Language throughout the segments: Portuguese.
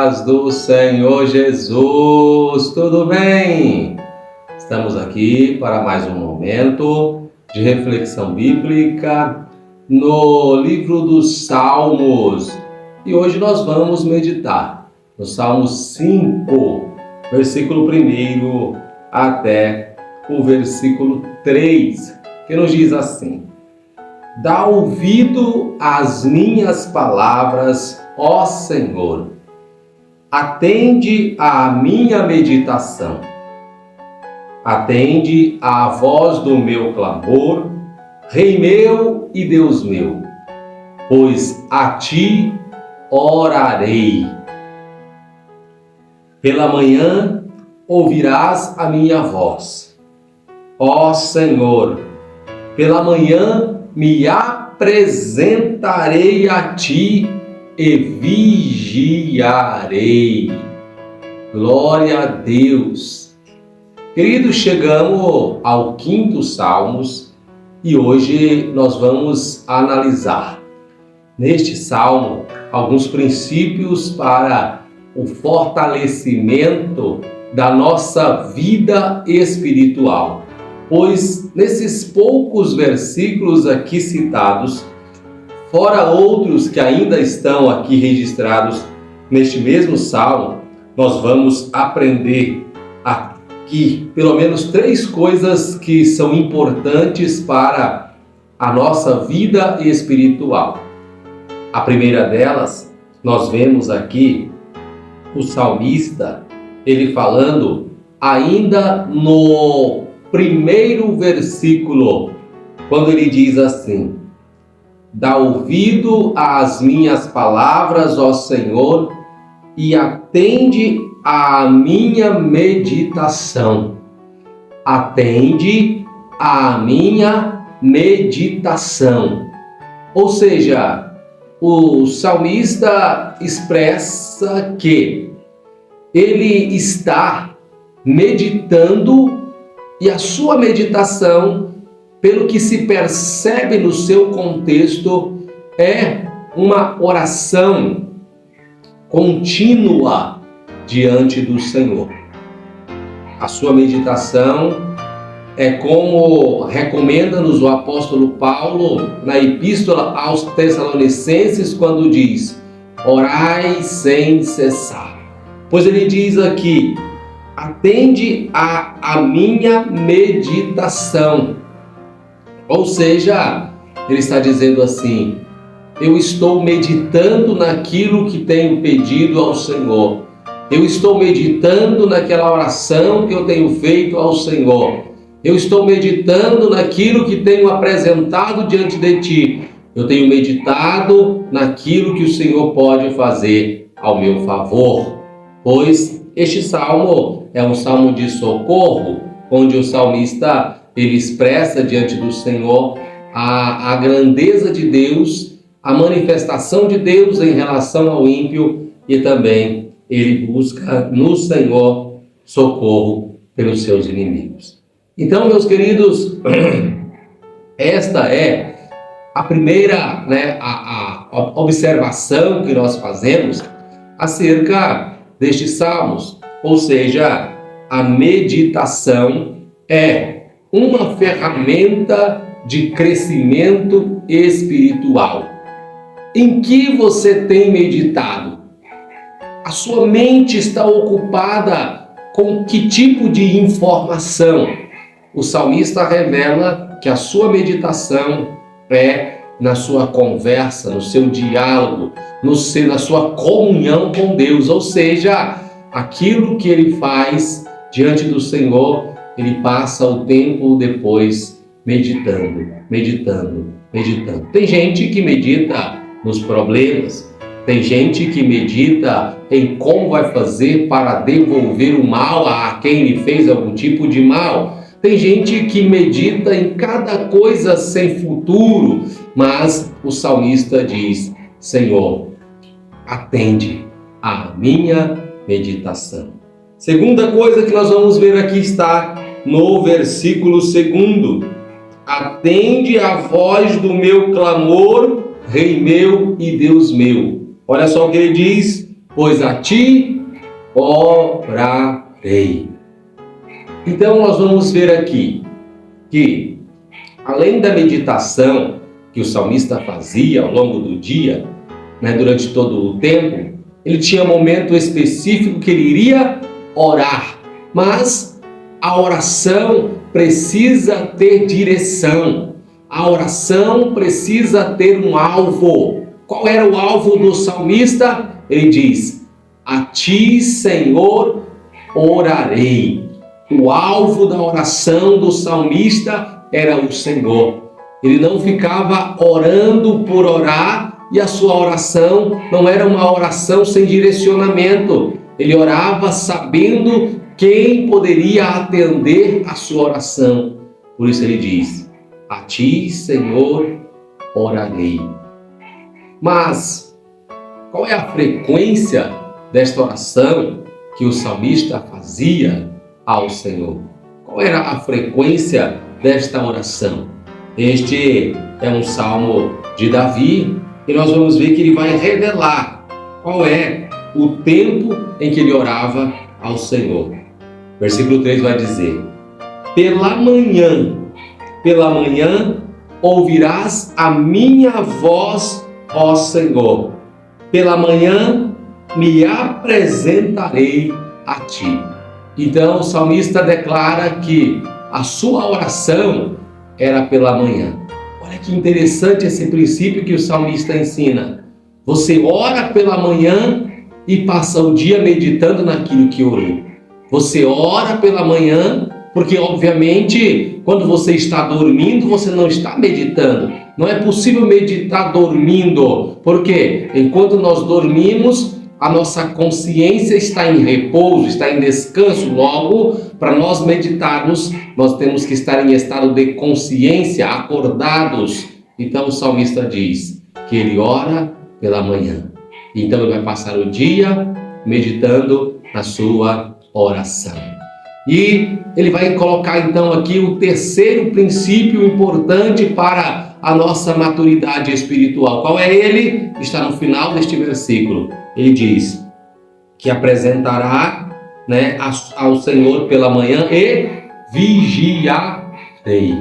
paz do Senhor Jesus, tudo bem? Estamos aqui para mais um momento de reflexão bíblica no livro dos Salmos. E hoje nós vamos meditar no Salmo 5, versículo 1 até o versículo 3, que nos diz assim: Dá ouvido às minhas palavras, ó Senhor, atende à minha meditação, atende à voz do meu clamor, Rei meu e Deus meu, pois a ti orarei. Pela manhã ouvirás a minha voz, ó Senhor, pela manhã me apresentarei a ti e vigiarei. Glória a Deus. Queridos, chegamos ao 5º Salmos e hoje nós vamos analisar neste salmo alguns princípios para o fortalecimento da nossa vida espiritual. Pois nesses poucos versículos aqui citados, fora outros que ainda estão aqui registrados neste mesmo salmo, nós vamos aprender aqui pelo menos 3 coisas que são importantes para a nossa vida espiritual. A primeira delas, nós vemos aqui o salmista, ele falando ainda no primeiro versículo, quando ele diz assim: Dá ouvido às minhas palavras, ó Senhor, e atende à minha meditação. Atende à minha meditação. Ou seja, o salmista expressa que ele está meditando e a sua meditação, pelo que se percebe no seu contexto, é uma oração contínua diante do Senhor. A sua meditação é como recomenda-nos o apóstolo Paulo na Epístola aos Tessalonicenses, quando diz: Orai sem cessar. Pois ele diz aqui: atende à minha meditação. Ou seja, ele está dizendo assim: eu estou meditando naquilo que tenho pedido ao Senhor. Eu estou meditando naquela oração que eu tenho feito ao Senhor. Eu estou meditando naquilo que tenho apresentado diante de Ti. Eu tenho meditado naquilo que o Senhor pode fazer ao meu favor. Pois este salmo é um salmo de socorro, onde o salmista ele expressa diante do Senhor a grandeza de Deus, a manifestação de Deus em relação ao ímpio, e também ele busca no Senhor socorro pelos seus inimigos. Então, meus queridos, esta é a primeira a observação que nós fazemos acerca destes salmos, ou seja, a meditação é uma ferramenta de crescimento espiritual. Em que você tem meditado? A sua mente está ocupada com que tipo de informação? O salmista revela que a sua meditação é na sua conversa, no seu diálogo, na sua comunhão com Deus, ou seja, aquilo que ele faz diante do Senhor, ele passa o tempo depois meditando. Tem gente que medita nos problemas, tem gente que medita em como vai fazer para devolver o mal a quem lhe fez algum tipo de mal. Tem gente que medita em cada coisa sem futuro, mas o salmista diz: Senhor, atende à minha meditação. Segunda coisa que nós vamos ver aqui está no versículo 2: Atende à voz do meu clamor, Rei meu e Deus meu. Olha só o que ele diz: pois a ti orarei. Então nós vamos ver aqui que, além da meditação que o salmista fazia ao longo do dia, durante todo o tempo, ele tinha um momento específico que ele iria orar. Mas a oração precisa ter direção. A oração precisa ter um alvo. Qual era o alvo do salmista? Ele diz: a ti, Senhor, orarei. O alvo da oração do salmista era o Senhor. Ele não ficava orando por orar, e a sua oração não era uma oração sem direcionamento. Ele orava sabendo quem poderia atender a sua oração. Por isso ele diz: a ti, Senhor, orarei. Mas qual é a frequência desta oração que o salmista fazia ao Senhor? Qual era a frequência desta oração? Este é um salmo de Davi, e nós vamos ver que ele vai revelar qual é o tempo em que ele orava ao Senhor. Versículo 3 vai dizer: pela manhã ouvirás a minha voz, ó Senhor. Pela manhã me apresentarei a ti. Então o salmista declara que a sua oração era pela manhã. Olha que interessante esse princípio que o salmista ensina. Você ora pela manhã e passa o dia meditando naquilo que orou. Você ora pela manhã porque, obviamente, quando você está dormindo, você não está meditando. Não é possível meditar dormindo, porque enquanto nós dormimos, a nossa consciência está em repouso, está em descanso. Logo, para nós meditarmos, nós temos que estar em estado de consciência, acordados. Então o salmista diz que ele ora pela manhã. Então ele vai passar o dia meditando na sua oração. E ele vai colocar então aqui o terceiro princípio importante para a nossa maturidade espiritual. Qual é ele? Está no final deste versículo. Ele diz que apresentará ao Senhor pela manhã e vigiarei.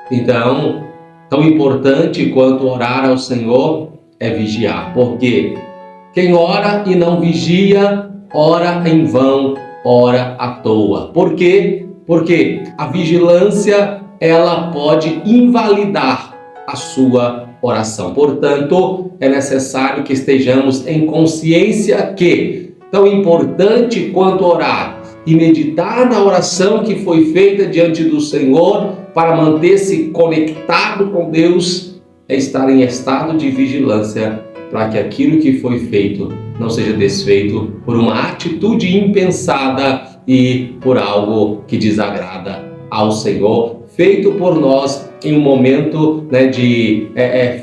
Então, tão importante quanto orar ao Senhor é vigiar, porque quem ora e não vigia, ora em vão, ora à toa. Por quê? Porque a vigilância, ela pode invalidar a sua oração. Portanto, é necessário que estejamos em consciência que, tão importante quanto orar e meditar na oração que foi feita diante do Senhor para manter-se conectado com Deus, é estar em estado de vigilância para que aquilo que foi feito não seja desfeito por uma atitude impensada e por algo que desagrada ao Senhor, feito por nós em um momento de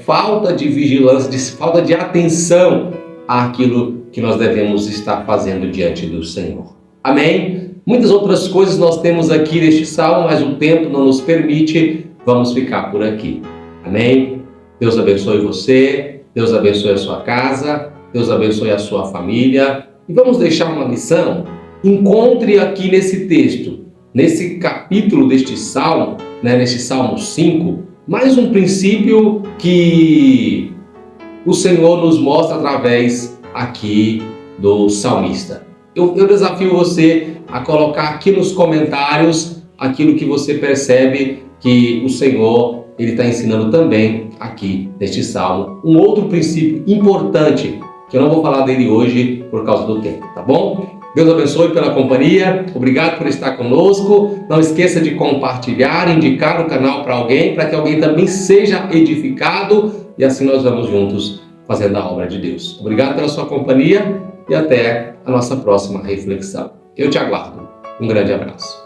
falta de vigilância, de falta de atenção àquilo que nós devemos estar fazendo diante do Senhor. Amém? Muitas outras coisas nós temos aqui neste salmo, mas o tempo não nos permite, vamos ficar por aqui. Amém? Deus abençoe você, Deus abençoe a sua casa, Deus abençoe a sua família. E vamos deixar uma lição. Encontre aqui nesse texto, nesse capítulo deste salmo, neste Salmo 5, mais um princípio que o Senhor nos mostra através aqui do salmista. Eu desafio você a colocar aqui nos comentários aquilo que você percebe que o Senhor ele está ensinando também aqui neste salmo. Um outro princípio importante, que eu não vou falar dele hoje por causa do tempo, tá bom? Deus abençoe pela companhia, obrigado por estar conosco. Não esqueça de compartilhar, indicar o canal para alguém, para que alguém também seja edificado, e assim nós vamos juntos fazendo a obra de Deus. Obrigado pela sua companhia e até a nossa próxima reflexão. Eu te aguardo. Um grande abraço.